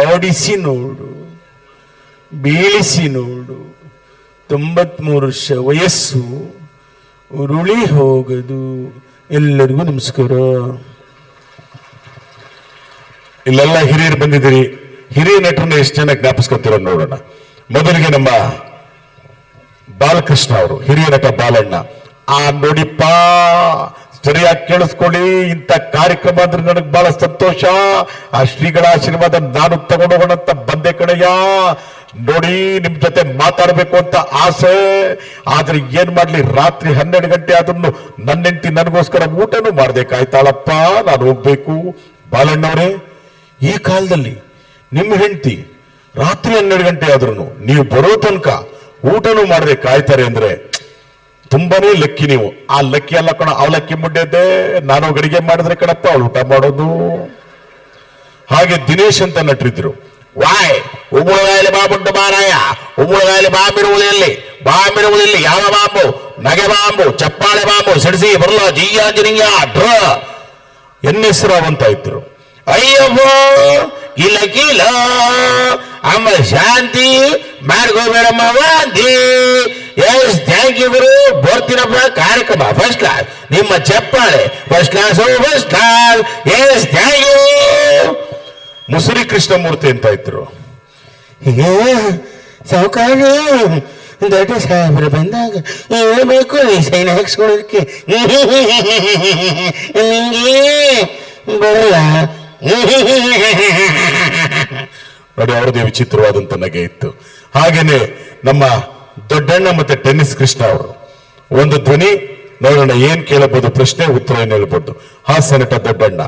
ಆಡಿಸಿ ನೋಡು, ಬೀಳಿಸಿ ನೋಡು, 93 ವರ್ಷ ವಯಸ್ಸು, ಉರುಳಿ ಹೋಗದು. ಎಲ್ಲರಿಗೂ ನಮಸ್ಕಾರ. ಇಲ್ಲೆಲ್ಲ ಹಿರಿಯರು ಬಂದಿದ್ದೀರಿ. ಹಿರಿಯ ನಟರನ್ನ ಎಷ್ಟು ಜನ ಜ್ಞಾಪಿಸ್ಕೊತಿರೋ ನೋಡೋಣ. ಮೊದಲಿಗೆ ನಮ್ಮ ಬಾಲಕೃಷ್ಣ ಅವರು, ಹಿರಿಯ ನಟ ಬಾಲಣ್ಣ. ನೋಡಿಪ್ಪ, ಸರಿಯಾಗಿ ಕೇಳಿಸ್ಕೊಳ್ಳಿ, ಇಂಥ ಕಾರ್ಯಕ್ರಮ ಅಂದ್ರೆ ನನಗೆ ಬಹಳ ಸಂತೋಷ. ಆ ಶ್ರೀಗಳ ಆಶೀರ್ವಾದ ನಾನು ತಗೊಂಡು ಹೋಗೋಣಂತ ಬಂದೆ ಕಣಯ್ಯ. ನೋಡಿ, ನಿಮ್ ಜೊತೆ ಮಾತಾಡ್ಬೇಕು ಅಂತ ಆಸೆ, ಆದ್ರೆ ಏನ್ ಮಾಡ್ಲಿ, ರಾತ್ರಿ 12 ಗಂಟೆ ಆದ್ರೂ ನನ್ನ ಹೆಂಡತಿ ನನಗೋಸ್ಕರ ಊಟನೂ ಮಾಡ್ಬೇಕಾಯ್ತಾಳಪ್ಪ, ನಾನು ಹೋಗ್ಬೇಕು. ಬಾಲಣ್ಣವರೇ, ಈ ಕಾಲದಲ್ಲಿ ನಿಮ್ಮ ಹೆಂಡತಿ ರಾತ್ರಿ 12 ಗಂಟೆ ಆದ್ರೂ ನೀವು ಬರೋ ತನಕ ಊಟನೂ ಮಾಡದೆ ಕಾಯ್ತಾರೆ ಅಂದ್ರೆ ತುಂಬಾನೇ ಲಕ್ಕಿ ನೀವು. ಆ ಲಕ್ಕಿ ಅಲ್ಲ ಕಣ, ಅವಲಕ್ಕಿ ಮುಡ್ಡೆದ್ದೆ, ನಾನು ಗಡಿಗೆ ಮಾಡಿದ್ರೆ ಕಣಪ್ಪ ಅವಳು ಊಟ ಮಾಡೋದು. ಹಾಗೆ ದಿನೇಶ್ ಅಂತ ನಟರಿದ್ರು. ವಾಯ್ ಉಗುಳಗಾಯಲಿ ಬಾಂಬುಂಟು ಮಾರಾಯ, ಉಗುಳಗಾಯಲಿ ಬಾಂಬಿರುವುದಿಲ್ಲಿ ಯಾವ ಬಾಂಬು? ನಗೆ ಬಾಂಬು, ಚಪ್ಪಾಳೆ ಬಾಂಬು, ಸಿಡಿಸಿ ಬರಲೋ ಜಿಯ್ಯ ಡ್ರ. NS ರಾವ್ ಅಂತ ಇದ್ರು. ಅಯ್ಯಬ್ಬೋ, ಇಲ್ಲ ಅಮ್ಮ ಶಾಂತಿ ಮಾಡ್ಕೋಬೇಡಮ್ಮ ವಾಂತಿ. ಎಸ್ ಥ್ಯಾಂಕ್ ಯು ಗುರು, ಬರ್ತೀನಪ್ಪ ಕಾರ್ಯಕ್ರಮ ಫಸ್ಟ್ ಕ್ಲಾಸ್, ನಿಮ್ಮ ಚಪ್ಪಾಳೆ first class. Yes thank you. Musuri Krishnamurthy ಅಂತ ಇದ್ರು. ಸಾವುಕಾರ ದೊಡ್ಡ ಸಾಹೇಬ್ರು ಬಂದಾಗ ಹೇಳ್ಬೇಕು ಈ ಸೈನ್ ಹಾಕ್ಸ್ಕೊಳ್ಳೋದಕ್ಕೆ, ನಿಂಗೆ ಬರಲ್ಲ. ನೋಡಿ, ಅವ್ರದೇ ವಿಚಿತ್ರವಾದಂತ ನಗೆ ಇತ್ತು. ಹಾಗೇನೆ ನಮ್ಮ ದೊಡ್ಡಣ್ಣ ಮತ್ತೆ ಟೆನ್ನಿಸ್ ಕೃಷ್ಣ ಅವರು ಒಂದು ಧ್ವನಿ ನೋಡೋಣ, ಏನ್ ಕೇಳಬಹುದು ಪ್ರಶ್ನೆ, ಉತ್ತರ ಏನ್ ಹೇಳ್ಬೋದು. ಹಾಸ್ಯ ನಟ ದೊಡ್ಡಣ್ಣ.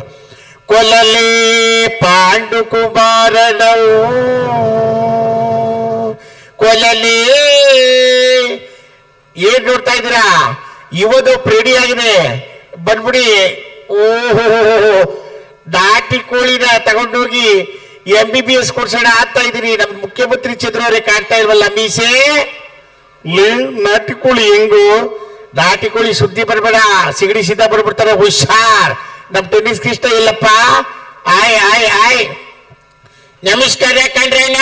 ಕೊಲ್ಲಲಿ ಪಾಂಡು ಕುಮಾರನವು ಕೊಲ್ಲಲಿ. ಏನ್ ನೋಡ್ತಾ ಇದ್ದೀರಾ, ಇವತ್ತು ರೆಡಿ ಆಗಿದೆ, ಬಂದ್ಬಿಡಿ. ಓಹೋ, ನಾಟಿ ಕೋಳಿನ ತಗೊಂಡೋಗಿ MBBS ಕೊಡ್ಸೋಣ ಆಗ್ತಾ ಇದೀನಿ. ನಮ್ ಮುಖ್ಯಮಂತ್ರಿ ಚಂದ್ರವರೇ ಕಾಣ್ತಾ ಇಲ್ವಲ್ಲ ಮೀಸೆ. ನಾಟಿ ಕೋಳಿ ಹೆಂಗು? ನಾಟಿ ಕೋಳಿ ಸುದ್ದಿ ಬರ್ಬೇಡ, ಸಿಗಡಿ ಸಿದ್ಧ ಬರ್ಬಿಡ್ತಾರೆ, ಹುಷಾರ್. ನಮ್ ಟೆನ್ನಿಸ್ ಕೃಷ್ಣ ಇಲ್ಲಪ್ಪ. ಆಯ್ ನಮಸ್ಕಾರ ಕಣ್ರಣ್ಣ,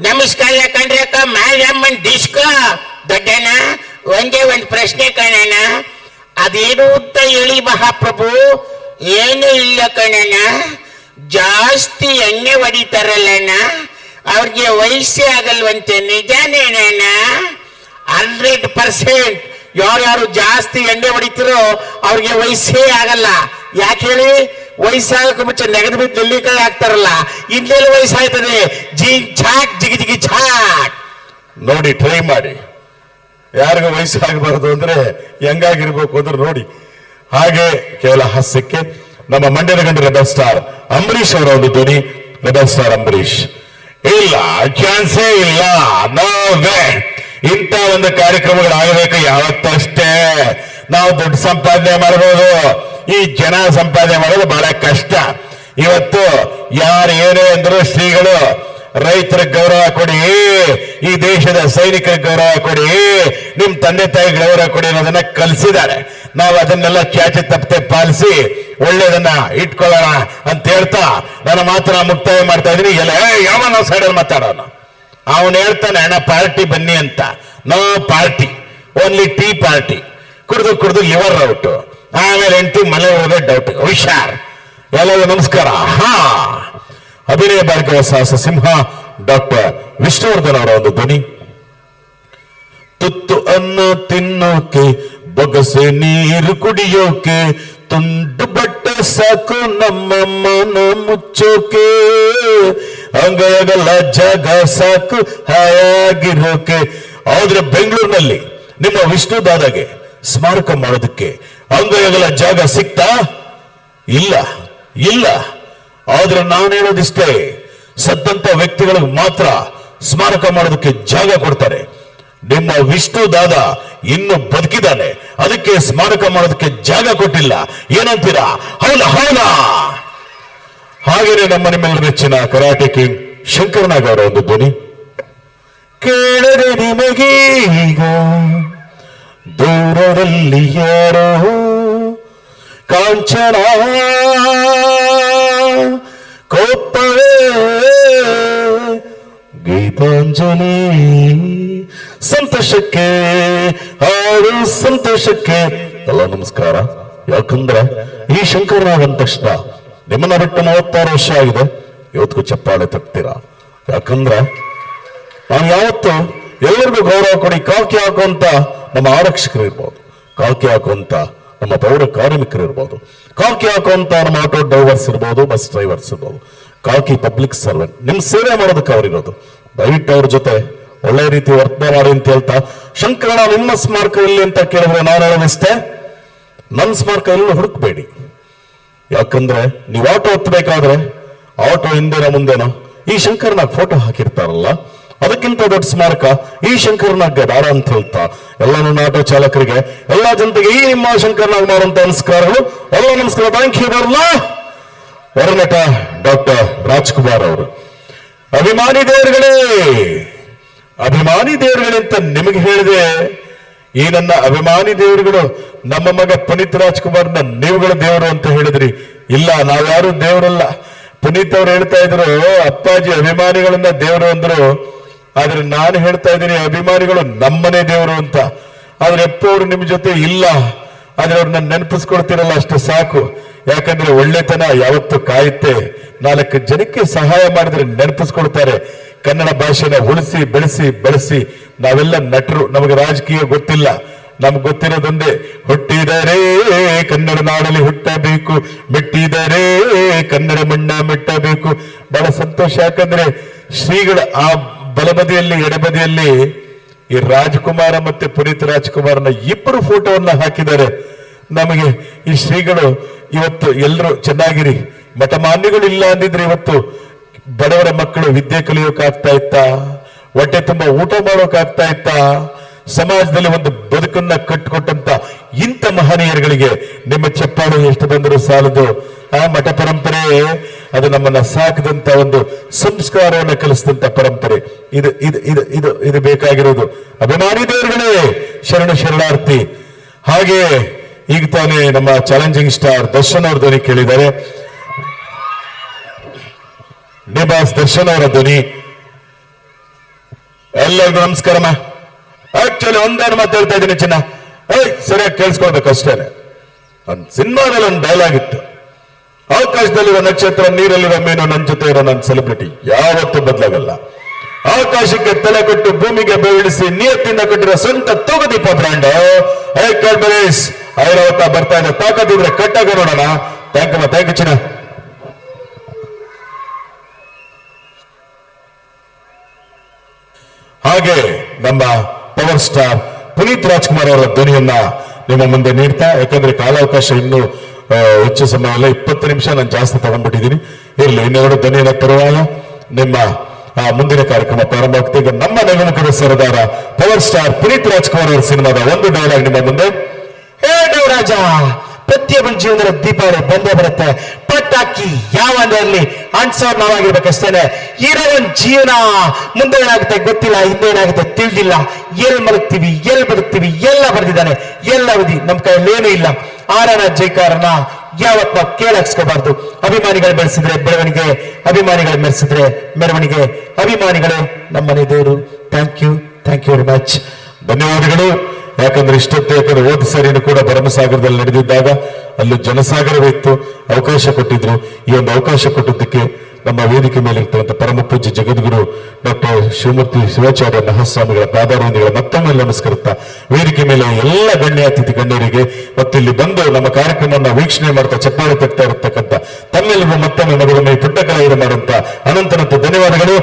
ನಮಸ್ಕಾರ ಕಣ್ರಕ್ಕ. ಮ್ಯಾಲಮ್ಮನ್ ಡಿಸ್ಕೋ ದೊಡ್ಡಣ್ಣ, ಒಂದೇ ಒಂದು ಪ್ರಶ್ನೆ ಕಣಣ್ಣ, ಅದೇನು ಅಂತ ಹೇಳಿ ಮಹಾಪ್ರಭು. ಏನು ಇಲ್ಲ ಕಣಣ್ಣ, ಜಾಸ್ತಿ ಎಣ್ಣೆ ಹೊಡಿತಾರಲ್ಲಣ್ಣ, ಅವ್ರಿಗೆ ವಯಸ್ಸೇ ಆಗಲ್ವಂತೆ, ನಿಜಾನೇನಣ್ಣ? 100% ಯಾರು ಜಾಸ್ತಿ ಎಣ್ಣೆ ಹೊಡಿತಿರೋ ಅವ್ರಿಗೆ ವಯಸ್ಸೇ ಆಗಲ್ಲ. ಯಾಕೆ ಹೇಳಿ? ವಯಸ್ಸಾಗಕ್ಕೆ ಮುಂಚೆ ನೆಗದು ಬಿದ್ದು ನೆಲ್ಲಿಕಾಯಿ ಹಾಕ್ತಾರಲ್ಲ, ಇನ್ನೆಲ್ಲಿ ವಯಸ್ಸಾಯ್ತದೆ? ಜಿಗಿ ಛಾಕ್. ನೋಡಿ, ಟ್ರೈ ಮಾಡಿ. ಯಾರಿಗೂ ವಯಸ್ಸಾಗಬಾರದು ಅಂದ್ರೆ ಹೆಂಗಾಗಿರ್ಬೇಕು ಅಂದ್ರೆ ನೋಡಿ. ಹಾಗೆ ಕೇವಲ ಹಾಸ್ಯಕ್ಕೆ ನಮ್ಮ ಮಂಡ್ಯದ ಗಂಡ ರೆಬಲ್ ಸ್ಟಾರ್ ಅಂಬರೀಷ್ ಅವರ ಒಂದು ಧ್ವನಿ. Rebel star Ambareesh. ಇಲ್ಲ, ಚಾನ್ಸೇ ಇಲ್ಲ, ನೋ ವೇ. ಇಂಥ ಒಂದು ಕಾರ್ಯಕ್ರಮಗಳಾಗಬೇಕು ಯಾವತ್ತಷ್ಟೇ. ನಾವು ದುಡ್ಡು ಸಂಪಾದನೆ ಮಾಡಬಹುದು, ಈ ಜನ ಸಂಪಾದನೆ ಮಾಡೋದು ಬಹಳ ಕಷ್ಟ. ಇವತ್ತು ಯಾರು ಏನೇ ಅಂದ್ರು ಶ್ರೀಗಳು ರೈತರ ಗೌರವ ಕೊಡಿ, ಈ ದೇಶದ ಸೈನಿಕರ ಗೌರವ ಕೊಡಿ, ನಿಮ್ ತಂದೆ ತಾಯಿ ಗೌರವ ಕೊಡಿ ಅನ್ನೋದನ್ನ ಕಲಿಸಿದ್ದಾರೆ. ನಾವು ಅದನ್ನೆಲ್ಲ ಚಾಚಿ ತಪ್ಪದೆ ಪಾಲಿಸಿ ಒಳ್ಳೇದನ್ನ ಇಟ್ಕೊಳ್ಳೋಣ ಅಂತ ಹೇಳ್ತಾ ನಾನು ಮಾತ್ರ ಮುಕ್ತಾಯ ಮಾಡ್ತಾ ಇದ್ದೀನಿ. ಎಲ್ಲ ಯಾವ ನಾವು ಸೈಡಲ್ಲಿ ಮಾತಾಡೋಣ. ಅವನು ಹೇಳ್ತಾನೆ, ಅಣ್ಣ ಪಾರ್ಟಿ ಬನ್ನಿ ಅಂತ. No party, only tea party. ಕುಡಿದು ಲಿವರ್ ಔಟ್, ಆಮೇಲೆ ಹೆಂಡತಿ ಮನೆ ಹೋಗೋದೇ ಡೌಟ್. ಹುಷಾರ್. ಎಲ್ಲರಿಗೂ ನಮಸ್ಕಾರ. ಅಭಿನಯ ಭಾಗ್ಯವ ಸಾಹಸ ಸಿಂಹ ಡಾಕ್ಟರ್ ವಿಷ್ಣುವರ್ಧನ್ ಅವರ ಒಂದು ಧ್ವನಿ. ತುತ್ತು ಅನ್ನ ತಿನ್ನೋಕೆ, ಬೊಗಸೆ ನೀರು ಕುಡಿಯೋಕೆ, ತುಂಡು ಬಟ್ಟೆ ಸಾಕು ನಮ್ಮ ಮನ ಮುಚ್ಚೋಕೆ, ಅಂಗೈಗಲ್ಲ ಜಾಗ ಸಾಕು ಹಾಯಾಗಿರೋಕೆ. ಆದ್ರೆ ಬೆಂಗಳೂರಿನಲ್ಲಿ ನಿಮ್ಮ ವಿಷ್ಣು ದಾದಾಗೆ ಸ್ಮಾರಕ ಮಾಡೋದಕ್ಕೆ ಅಂಗೈಗಳ ಜಾಗ ಸಿಕ್ತಾ? ಇಲ್ಲ ಇಲ್ಲ. ಆದ್ರೆ ನಾನು ಹೇಳೋದಿಷ್ಟೇ, ಸತ್ತಂತ ವ್ಯಕ್ತಿಗಳಿಗೆ ಮಾತ್ರ ಸ್ಮಾರಕ ಮಾಡೋದಕ್ಕೆ ಜಾಗ ಕೊಡ್ತಾರೆ. ನಿಮ್ಮ ವಿಷ್ಣು ದಾದ ಇನ್ನು ಬದುಕಿದ್ದಾನೆ, ಅದಕ್ಕೆ ಸ್ಮಾರಕ ಮಾಡೋದಕ್ಕೆ ಜಾಗ ಕೊಟ್ಟಿಲ್ಲ. ಏನಂತೀರಾ? ಹೌದಾ ಹೌದಾ? ಹಾಗೇನೆ ನಮ್ಮ ನಿಮ್ಮೆಲ್ಲರ ನೆಚ್ಚಿನ ಕರಾಟೆ ಕಿಂಗ್ ಶಂಕರನಾಗ್ ಅವರ ಒಂದು ಧ್ವನಿ ಕೇಳರೆ ನಿಮಗೀಗ ದೂರದಲ್ಲಿ ಯಾರೋ ಕಾಂಚನ ಕೋಪವೇ ಗೀತಾಂಜಲಿ ಸಂತೋಷಕ್ಕೆ ಹಾಡು ಸಂತೋಷಕ್ಕೆ. ಎಲ್ಲ ನಮಸ್ಕಾರ. ಯಾಕಂದ್ರೆ ಈ ಶಂಕರನಾಗ್ ಅಂದ ತಕ್ಷಣ ನಿಮ್ಮನ್ನ ಬಿಟ್ಟು 36 ವರ್ಷ ಆಗಿದೆ, ಇವತ್ತಿಗೂ ಚಪ್ಪಾಳೆ ತಗ್ತೀರಾ. ಯಾಕಂದ್ರೆ ನಾವು ಯಾವತ್ತು ಎಲ್ಲರಿಗೂ ಗೌರವ ಕೊಡಿ. ಕಾಕಿ ಹಾಕುವಂತ ನಮ್ಮ ಆರಕ್ಷಕರು ಇರ್ಬೋದು, ಕಾಕಿ ಹಾಕುವಂತ ನಮ್ಮ ಪೌರ ಕಾರ್ಮಿಕರು ಇರ್ಬೋದು, ಕಾಕಿ ಹಾಕುವಂತ ನಮ್ಮ ಆಟೋ ಡ್ರೈವರ್ಸ್ ಇರ್ಬೋದು, ಬಸ್ ಡ್ರೈವರ್ಸ್ ಇರ್ಬೋದು. ಕಾಕಿ ಪಬ್ಲಿಕ್ ಸರ್ವೆಂಟ್, ನಿಮ್ ಸೇವೆ ಮಾಡೋದಕ್ಕೆ ಅವ್ರಿರೋದು. ದಯವಿಟ್ಟು ಅವ್ರ ಜೊತೆ ಒಳ್ಳೆ ರೀತಿ ವರ್ತನೆ ಮಾಡಿ ಅಂತ ಹೇಳ್ತಾ, ಶಂಕರಣ್ಣ ನಿಮ್ಮ ಸ್ಮಾರಕ ಎಲ್ಲಿ ಅಂತ ಕೇಳಿದ್ರೆ ನಾನು ಹೇಳೋದಿಷ್ಟೇ, ನನ್ನ ಸ್ಮಾರಕ ಎಲ್ಲೂ ಹುಡುಕ್ಬೇಡಿ. ಯಾಕಂದ್ರೆ ನೀವು ಆಟೋ ಹತ್ತಬೇಕಾದ್ರೆ ಆಟೋ ಹಿಂದೆನೋ ಮುಂದೆನೋ ಈ ಶಂಕರನಾಗ್ ಫೋಟೋ ಹಾಕಿರ್ತಾರಲ್ಲ, ಅದಕ್ಕಿಂತ ದೊಡ್ಡ ಸ್ಮಾರಕ ಈ ಶಂಕರನಾಗ್ ಬೇಡ ಅಂತ ಹೇಳ್ತಾ ಎಲ್ಲ ನನ್ನ ಆಟೋ ಚಾಲಕರಿಗೆ, ಎಲ್ಲ ಜನತೆಗೆ ಈ ನಿಮ್ಮ ಶಂಕರನಾಗ್ ಮಾಡುವಂತ ನಮಸ್ಕಾರಗಳು. ಎಲ್ಲ ನಮಸ್ಕಾರ. ಥ್ಯಾಂಕ್ ಯು ಬರಲ್ಲ. ಹೊರನಟ ಡಾಕ್ಟರ್ ರಾಜ್ಕುಮಾರ್ ಅವರು. ಅಭಿಮಾನಿ ದೇವರುಗಳೇ, ಅಭಿಮಾನಿ ದೇವರುಗಳೇ ಅಂತ ನಿಮಗೆ ಹೇಳಿದೆ. ಈ ನನ್ನ ಅಭಿಮಾನಿ ದೇವರುಗಳು ನಮ್ಮ ಮಗ ಪುನೀತ್ ರಾಜ್ಕುಮಾರ್ನ ನೀವುಗಳ ದೇವರು ಅಂತ ಹೇಳಿದ್ರಿ. ಇಲ್ಲ, ನಾವ್ಯಾರು ದೇವರಲ್ಲ. ಪುನೀತ್ ಅವ್ರು ಹೇಳ್ತಾ ಇದ್ರು ಅಪ್ಪಾಜಿ ಅಭಿಮಾನಿಗಳನ್ನ ದೇವರು ಅಂದ್ರು. ಆದ್ರೆ ನಾನು ಹೇಳ್ತಾ ಇದ್ದೀನಿ ಅಭಿಮಾನಿಗಳು ನಮ್ಮನೆ ದೇವರು ಅಂತ. ಆದ್ರೆ ಅಪ್ಪ ಅವರು ನಿಮ್ ಜೊತೆ ಇಲ್ಲ, ಆದ್ರೆ ಅವ್ರನ್ನ ನೆನಪಿಸ್ಕೊಳ್ತಿರಲ್ಲ, ಅಷ್ಟು ಸಾಕು. ಯಾಕಂದ್ರೆ ಒಳ್ಳೆತನ ಯಾವತ್ತು ಕಾಯುತ್ತೆ. 4 ಜನಕ್ಕೆ ಸಹಾಯ ಮಾಡಿದ್ರೆ ನೆನಪಿಸ್ಕೊಳ್ತಾರೆ. ಕನ್ನಡ ಭಾಷೆನ ಉಳಿಸಿ ಬೆಳೆಸಿ ಬಳಸಿ ನಾವೆಲ್ಲ ನಟರು. ನಮಗೆ ರಾಜಕೀಯ ಗೊತ್ತಿಲ್ಲ, ನಮ್ಗೆ ಗೊತ್ತಿರೋದೊಂದೇ, ಹುಟ್ಟಿದರೆ ಕನ್ನಡ ನಾಡಲ್ಲಿ ಹುಟ್ಟಬೇಕು, ಮೆಟ್ಟಿದರೆ ಕನ್ನಡ ಮಣ್ಣ ಮೆಟ್ಟಬೇಕು. ಬಹಳ ಸಂತೋಷ. ಯಾಕಂದ್ರೆ ಶ್ರೀಗಳ ಆ ಬಲಬದಿಯಲ್ಲಿ ಎಡಬದಿಯಲ್ಲಿ ಈ ರಾಜ್ಕುಮಾರ ಮತ್ತೆ ಪುನೀತ್ ರಾಜ್ಕುಮಾರ್ನ ಇಬ್ಬರು ಫೋಟೋವನ್ನ ಹಾಕಿದ್ದಾರೆ. ನಮಗೆ ಈ ಶ್ರೀಗಳು ಇವತ್ತು ಎಲ್ಲರೂ ಚೆನ್ನಾಗಿರಿ. ಮಠಮಾನ್ಯಗಳು ಇಲ್ಲ ಅಂದಿದ್ರೆ ಇವತ್ತು ಬಡವರ ಮಕ್ಕಳು ವಿದ್ಯೆ ಕಲಿಯೋಕಾಗ್ತಾ ಇತ್ತಾ? ಹೊಟ್ಟೆ ತುಂಬಾ ಊಟ ಮಾಡೋಕಾಗ್ತಾ ಇತ್ತಾ? ಸಮಾಜದಲ್ಲಿ ಒಂದು ಬದುಕನ್ನ ಕಟ್ಟಿಕೊಟ್ಟಂತ ಇಂಥ ಮಹನೀಯರುಗಳಿಗೆ ನಿಮ್ಮ ಚಪ್ಪಾಳೆ ಎಷ್ಟು ಬಂದರೂ ಸಾಲದು. ಆ ಮಠ ಪರಂಪರೆ ಅದು ನಮ್ಮನ್ನ ಸಾಕಿದಂತ ಒಂದು ಸಂಸ್ಕಾರವನ್ನು ಕಲಿಸಿದಂತ ಪರಂಪರೆ. ಇದು ಇದು ಇದು ಇದು ಇದು ಬೇಕಾಗಿರೋದು. ಅಭಿಮಾನಿ ದೇವರುಗಳೇ, ಶರಣ ಶರಣಾರ್ಥಿ. ಹಾಗೆ ಈಗ ತಾನೇ ನಮ್ಮ ಚಾಲೆಂಜಿಂಗ್ ಸ್ಟಾರ್ ದರ್ಶನ್ ಅವ್ರ ಧ್ವನಿ ಕೇಳಿದ್ದಾರೆ. ಡಿಬಾಸ್ ದರ್ಶನ್ ಅವರ ಧ್ವನಿ. ಎಲ್ಲರಿಗೂ ನಮಸ್ಕಾರಮ್ಮ. ಆಕ್ಚುಲಿ ಒಂದೇನು ಮಾತಾಡ್ತಾ ಇದ್ದೀನಿ ಚಿನ್ನ, ಸರಿಯಾಗಿ ಕೇಳಿಸ್ಕೊಳ್ಬೇಕು ಅಷ್ಟೇನೆ. ಒಂದು ಸಿನಿಮಾದಲ್ಲಿ ಒಂದು ಡೈಲಾಗ್ ಇತ್ತು, ಆಕಾಶದಲ್ಲಿರೋ ನಕ್ಷತ್ರ, ನೀರಲ್ಲಿರೋ ಮೀನು, ನನ್ನ ಜೊತೆ ಇರೋ ನನ್ನ ಸೆಲೆಬ್ರಿಟಿ ಯಾವತ್ತೂ ಬದಲಾಗಲ್ಲ. ಆಕಾಶಕ್ಕೆ ತಲೆ ಕೊಟ್ಟು ಭೂಮಿಗೆ ಬೆಳೆಸಿ ನಿಯತ್ತಿಂದ ಕಟ್ಟಿರೋ ಸ್ವಂತ ತೂಗುದೀಪ ಬ್ರ್ಯಾಂಡ್ ಐಕಾಲ್ಬರೇಸ್ ಐರಾವತ ಬರ್ತಾ ಇದೆ. ತಾಕತ್ತಿದ್ರೆ ಕಟ್ಟಾಗ ನೋಡೋಣ. ಥ್ಯಾಂಕ್ ಯು ಚಿನ್ನ. ಹಾಗೆ ನಮ್ಮ ಪವರ್ ಸ್ಟಾರ್ ಪುನೀತ್ ರಾಜ್ಕುಮಾರ್ ಅವರ ಧ್ವನಿಯನ್ನ ನಿಮ್ಮ ಮುಂದೆ ನೀಡ್ತಾ, ಯಾಕಂದ್ರೆ ಕಾಲಾವಕಾಶ ಇನ್ನೂ ಹೆಚ್ಚು ಸಮಯ ಅಲ್ಲ, 20 ನಿಮಿಷ ನಾನು ಜಾಸ್ತಿ ತಗೊಂಡ್ಬಿಟ್ಟಿದ್ದೀನಿ. ಇರಲಿ, ಇನ್ನೆರಡು ಧ್ವನಿಯನ್ನ ತರುವಾಗ ನಿಮ್ಮ ಮುಂದಿನ ಕಾರ್ಯಕ್ರಮ ಪ್ರಾರಂಭ ಆಗ್ತದೆ. ಈಗ ನಮ್ಮ ನಿಗಮಕರ ಸರದಾರ ಪವರ್ ಸ್ಟಾರ್ ಪುನೀತ್ ರಾಜ್ಕುಮಾರ್ ಅವರ ಸಿನಿಮಾದ ಒಂದು ಡೈಲಾಗ್ ನಿಮ್ಮ ಮುಂದೆ. ಹೇ ರಾಜ, ಪ್ರತಿಯೊಬ್ಬನ ಜೀವನದ ದೀಪಾವಳಿ ಬಂದೇ ಬರುತ್ತೆ. ಪಟಾಕಿ ಯಾವಂದ್ರಲ್ಲಿ ಅನ್ಸೋರ್ ನಾವಾಗಿರ್ಬೇಕಷ್ಟೇನೆ. ಇರೋ ಒಂದ್ ಜೀವನ ಮುಂದೆ ಏನಾಗುತ್ತೆ ಗೊತ್ತಿಲ್ಲ, ಹಿಂದೇನಾಗುತ್ತೆ ತಿಳಿದಿಲ್ಲ. ಎಲ್ ಮಲಗ್ತೀವಿ, ಎಲ್ ಬದುಕ್ತೀವಿ, ಎಲ್ಲ ಬರ್ದಿದ್ದಾನೆ. ಎಲ್ಲ ಅವಧಿ ನಮ್ ಕೈಯಲ್ಲಿ ಏನೂ ಇಲ್ಲ. ಆರನ ಜೈಕಾರನ ಯಾವತ್ ನಾವು ಕೇಳಕ್ಸ್ಕೋಬಾರ್ದು. ಅಭಿಮಾನಿಗಳು ಬೆಳೆಸಿದ್ರೆ ಬೆಳವಣಿಗೆ, ಅಭಿಮಾನಿಗಳು ಮೆರೆಸಿದ್ರೆ ಮೆರವಣಿಗೆ. ಅಭಿಮಾನಿಗಳೇ ನಮ್ಮನೆ ದೇವರು. Thank you very much. ಧನ್ಯವಾದಗಳು. ಯಾಕಂದ್ರೆ ಇಷ್ಟೊತ್ತು, ಯಾಕಂದ್ರೆ ಹೋದ ಸರಿನೂ ಕೂಡ ಭರಮಸಾಗರದಲ್ಲಿ ನಡೆದಿದ್ದಾಗ ಅಲ್ಲೂ ಜನಸಾಗರವೇ ಇತ್ತು, ಅವಕಾಶ ಕೊಟ್ಟಿದ್ರು. ಈ ಒಂದು ಅವಕಾಶ ಕೊಟ್ಟಿದ್ದಕ್ಕೆ ನಮ್ಮ ವೇದಿಕೆ ಮೇಲೆ ಇರ್ತಕ್ಕಂಥ ಪರಮ ಪೂಜ್ಯ ಜಗದ್ಗುರು ಡಾಕ್ಟರ್ ಶಿವಮೂರ್ತಿ ಶಿವಾಚಾರ್ಯ ಮಹಾಸ್ವಾಮಿಗಳ ಪಾದಾರವಿಂದಗಳ ಮತ್ತೊಮ್ಮೆ ನಮಸ್ಕರಿಸ್ತಾ, ವೇದಿಕೆ ಮೇಲೆ ಎಲ್ಲ ಗಣ್ಯ ಅತಿಥಿ ಗಣ್ಯರಿಗೆ ಮತ್ತು ಇಲ್ಲಿ ಬಂದು ನಮ್ಮ ಕಾರ್ಯಕ್ರಮವನ್ನು ವೀಕ್ಷಣೆ ಮಾಡ್ತಾ ಚಪ್ಪಾಳೆ ತಗ್ತಾ ಇರತಕ್ಕಂಥ ತಮ್ಮೆಲ್ಲರಿಗೂ ಮತ್ತೊಮ್ಮೆ ಮಗದೊಮ್ಮೆ ಪುಟ್ಟ ಕಲಾವಿದ ಮಾಡುವಂತ ಅನಂತನಂತ ಧನ್ಯವಾದಗಳು.